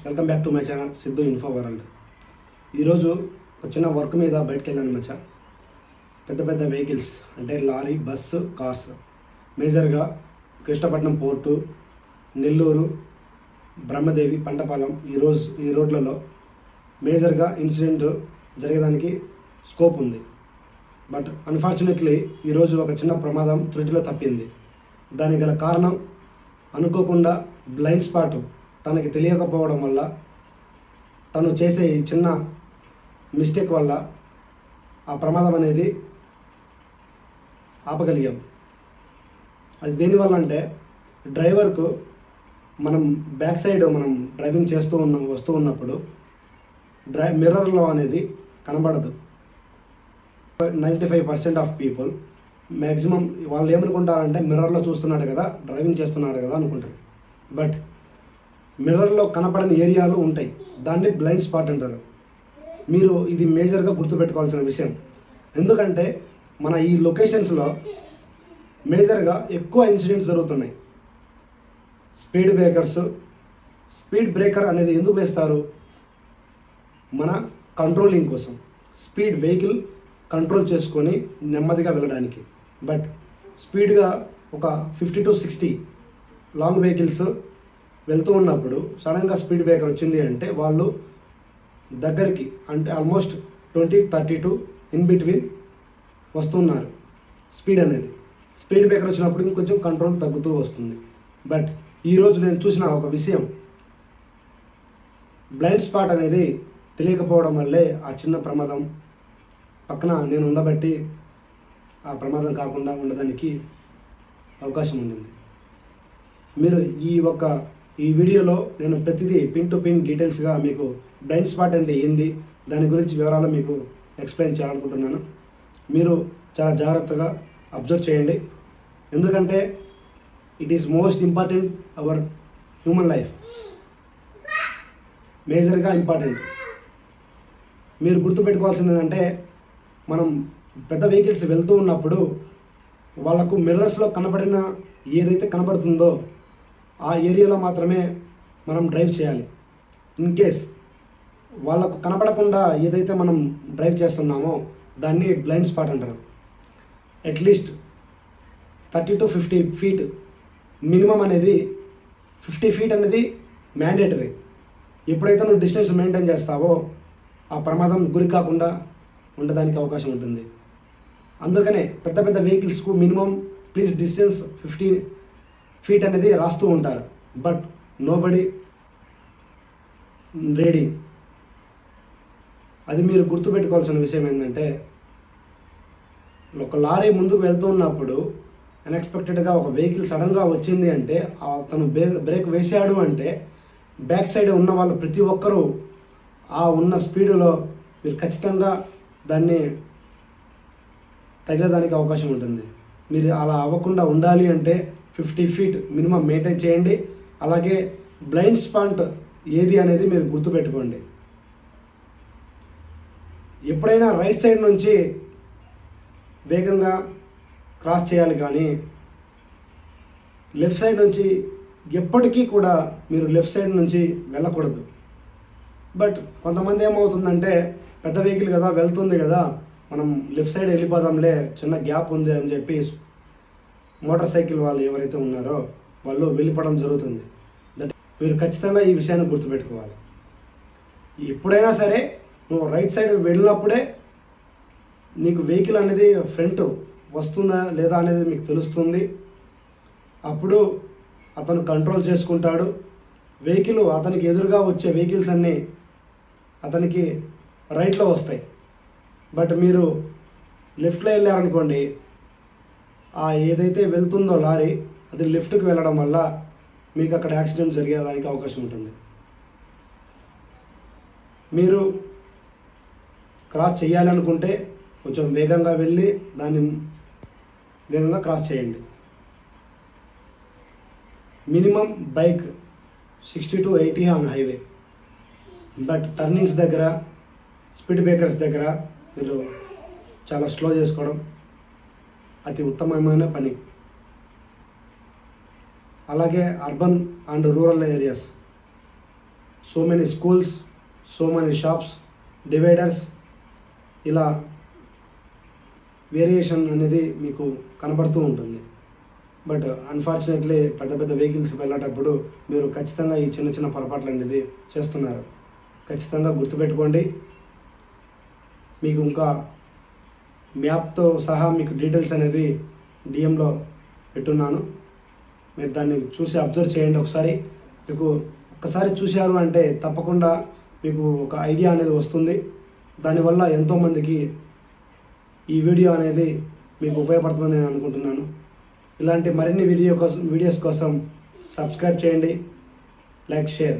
Welcome back to my channel Siddhu info world. ఈరోజు ఒక చిన్న వర్క్ మీద బయటకు వెళ్ళాను మచ్చా. పెద్ద పెద్ద వెహికల్స్ అంటే లారీ, బస్సు, కార్స్, మేజర్గా కృష్ణపట్నం పోర్టు, నెల్లూరు, బ్రహ్మదేవి, పంటపాలెం ఈ రోడ్లలో మేజర్గా ఇన్సిడెంట్ జరిగేదానికి స్కోప్ ఉంది. బట్ అన్ఫార్చునేట్లీ ఈరోజు ఒక చిన్న ప్రమాదం త్రుటిలో తప్పింది. దానికి గల కారణం అనుకోకుండా బ్లైండ్ స్పాట్ తనకి తెలియకపోవడం వల్ల, తను చేసే ఈ చిన్న మిస్టేక్ వల్ల ఆ ప్రమాదం అనేది ఆపగలిగాం. అది దేనివల్ల అంటే డ్రైవర్కు మనం బ్యాక్ సైడ్ మనం డ్రైవింగ్ వస్తూ ఉన్నప్పుడు మిర్రర్లో అనేది కనబడదు. 95% ఆఫ్ పీపుల్ మ్యాక్సిమం వాళ్ళు ఏమనుకుంటారంటే మిర్రర్లో చూస్తున్నాడు కదా, డ్రైవింగ్ చేస్తున్నాడు కదా అనుకుంటారు. బట్ మిర్రర్లో కనపడని ఏరియాలు ఉంటాయి, దాన్ని బ్లైండ్ స్పాట్ అంటారు. మీరు ఇది మేజర్గా గుర్తుపెట్టుకోవాల్సిన విషయం. ఎందుకంటే మన ఈ లొకేషన్స్లో మేజర్గా ఎక్కువ ఇన్సిడెంట్స్ జరుగుతున్నాయి. స్పీడ్ బ్రేకర్ అనేది ఎందుకు వేస్తారు? మన కంట్రోలింగ్ కోసం, వెహికల్ కంట్రోల్ చేసుకొని నెమ్మదిగా వెళ్ళడానికి. బట్ స్పీడ్గా ఒక 50 to 60 లాంగ్ వెహికల్స్ వెళ్తూ ఉన్నప్పుడు సడన్గా స్పీడ్ బ్రేకర్ వచ్చింది అంటే వాళ్ళు దగ్గరికి అంటే ఆల్మోస్ట్ 20-32 ఇన్ బిట్వీన్ వస్తున్నారు. స్పీడ్ బ్రేకర్ వచ్చినప్పుడు ఇంకొంచెం కంట్రోల్ తగ్గుతూ వస్తుంది. బట్ ఈరోజు నేను చూసిన ఒక విషయం, బ్లైండ్ స్పాట్ అనేది తెలియకపోవడం వల్లే ఆ చిన్న ప్రమాదం పక్కన నేను ఉండబట్టి ఆ ప్రమాదం కాకుండా ఉండడానికి అవకాశం ఉండింది. మీరు ఈ వీడియోలో నేను ప్రతిదీ పిన్ టు పిన్ డీటెయిల్స్గా మీకు బ్లైండ్ స్పాట్ అంటే ఏంది, దాని గురించి వివరాలు మీకు ఎక్స్ప్లెయిన్ చేయాలనుకుంటున్నాను. మీరు చాలా జాగ్రత్తగా అబ్జర్వ్ చేయండి. ఎందుకంటే it is most important our human life, మేజర్గా ఇంపార్టెంట్. మీరు గుర్తుపెట్టుకోవాల్సింది ఏంటంటే మనం పెద్ద వెహికల్స్ వెళ్తూ ఉన్నప్పుడు వాళ్ళకు మిర్రర్స్లో ఏదైతే కనబడుతుందో ఆ ఏరియాలో మాత్రమే మనం డ్రైవ్ చేయాలి. ఇన్ కేస్ వాళ్ళకు కనపడకుండా ఏదైతే మనం డ్రైవ్ చేస్తున్నామో దాన్ని బ్లైండ్ స్పాట్ అంటారు. అట్లీస్ట్ 30 to 50 feet మినిమం అనేది, 50 feet అనేది మ్యాండేటరీ. ఎప్పుడైతే నువ్వు డిస్టెన్స్ మెయింటైన్ చేస్తావో ఆ ప్రమాదం గురి కాకుండా ఉండడానికి అవకాశం ఉంటుంది. అందుకనే పెద్ద పెద్ద వెహికల్స్కు మినిమం ప్లీజ్ డిస్టెన్స్ 50 feet అనేది రాస్తూ ఉంటారు. But nobody reading. అది మీరు గుర్తుపెట్టుకోవాల్సిన విషయం ఏంటంటే ఒక లారీ ముందుకు వెళ్తూ ఉన్నప్పుడు అన్ఎక్స్పెక్టెడ్గా ఒక వెహికల్ సడన్గా వచ్చింది అంటే అతను బ్రేక్ వేసాడు అంటే బ్యాక్ సైడ్ ఉన్న వాళ్ళు ప్రతి ఒక్కరూ ఆ ఉన్న స్పీడులో మీరు ఖచ్చితంగా దాన్ని తగిలేదానికి అవకాశం ఉంటుంది. మీరు అలా అవ్వకుండా ఉండాలి అంటే 50 feet మినిమం మెయింటైన్ చేయండి. అలాగే బ్లైండ్ స్పాట్ ఏది అనేది మీరు గుర్తుపెట్టుకోండి. ఎప్పుడైనా రైట్ సైడ్ నుంచి వేగంగా క్రాస్ చేయాలి, కానీ లెఫ్ట్ సైడ్ నుంచి ఎప్పటికీ కూడా మీరు లెఫ్ట్ సైడ్ నుంచి వెళ్ళకూడదు. బట్ కొంతమంది ఏమవుతుందంటే పెద్ద వెహికల్ కదా, వెళ్తుంది కదా, మనం లెఫ్ట్ సైడ్ వెళ్ళిపోదాంలే, చిన్న గ్యాప్ ఉంది అని చెప్పి మోటార్ సైకిల్ వాళ్ళు ఎవరైతే ఉన్నారో వాళ్ళు వెళ్ళిపోవడం జరుగుతుంది. మీరు ఖచ్చితంగా ఈ విషయాన్ని గుర్తుపెట్టుకోవాలి. ఎప్పుడైనా సరే నువ్వు రైట్ సైడ్ వెళ్ళినప్పుడే నీకు వెహికల్ అనేది ఫ్రంట్ వస్తుందా లేదా అనేది మీకు తెలుస్తుంది. అప్పుడు అతను కంట్రోల్ చేసుకుంటాడు. వెహికల్ అతనికి ఎదురుగా వచ్చే వెహికల్స్ అన్నీ అతనికి రైట్లో వస్తాయి. బట్ మీరు లెఫ్ట్లో వెళ్ళారనుకోండి, ఏదైతే వెళ్తుందో లారీ అది లెఫ్ట్కి వెళ్ళడం వల్ల మీకు అక్కడ యాక్సిడెంట్ జరిగేదానికి అవకాశం ఉంటుంది. మీరు క్రాస్ చేయాలనుకుంటే కొంచెం వేగంగా వెళ్ళి దాన్ని వేగంగా క్రాస్ చేయండి. Minimum bike 60 to 80 on highway. But turnings దగ్గర, స్పీడ్ బ్రేకర్స్ దగ్గర మీరు చాలా స్లో చేసుకోవడం అతి ఉత్తమమైన పని. అలాగే urban and rural areas so many schools, so many shops, dividers, ఇలా వేరియేషన్ అనేది మీకు కనబడుతూ ఉంటుంది. బట్ అన్ఫార్చునేట్లీ పెద్ద పెద్ద వెహికల్స్ వెళ్ళేటప్పుడు మీరు ఖచ్చితంగా ఈ చిన్న చిన్న పొరపాట్లు అనేది చేస్తున్నారు. ఖచ్చితంగా గుర్తుపెట్టుకోండి. మీకు ఇంకా మ్యాప్తో సహా మీకు డీటెయిల్స్ అనేది డిఎంలో పెట్టున్నాను. మీరు దాన్ని చూసి అబ్జర్వ్ చేయండి ఒకసారి. మీకు ఒక్కసారి చూశారు అంటే తప్పకుండా మీకు ఒక ఐడియా అనేది వస్తుంది. దానివల్ల ఎంతోమందికి ఈ వీడియో అనేది మీకు ఉపయోగపడుతుందని నేను అనుకుంటున్నాను. ఇలాంటి మరిన్ని వీడియోస్ కోసం సబ్స్క్రైబ్ చేయండి, లైక్, షేర్.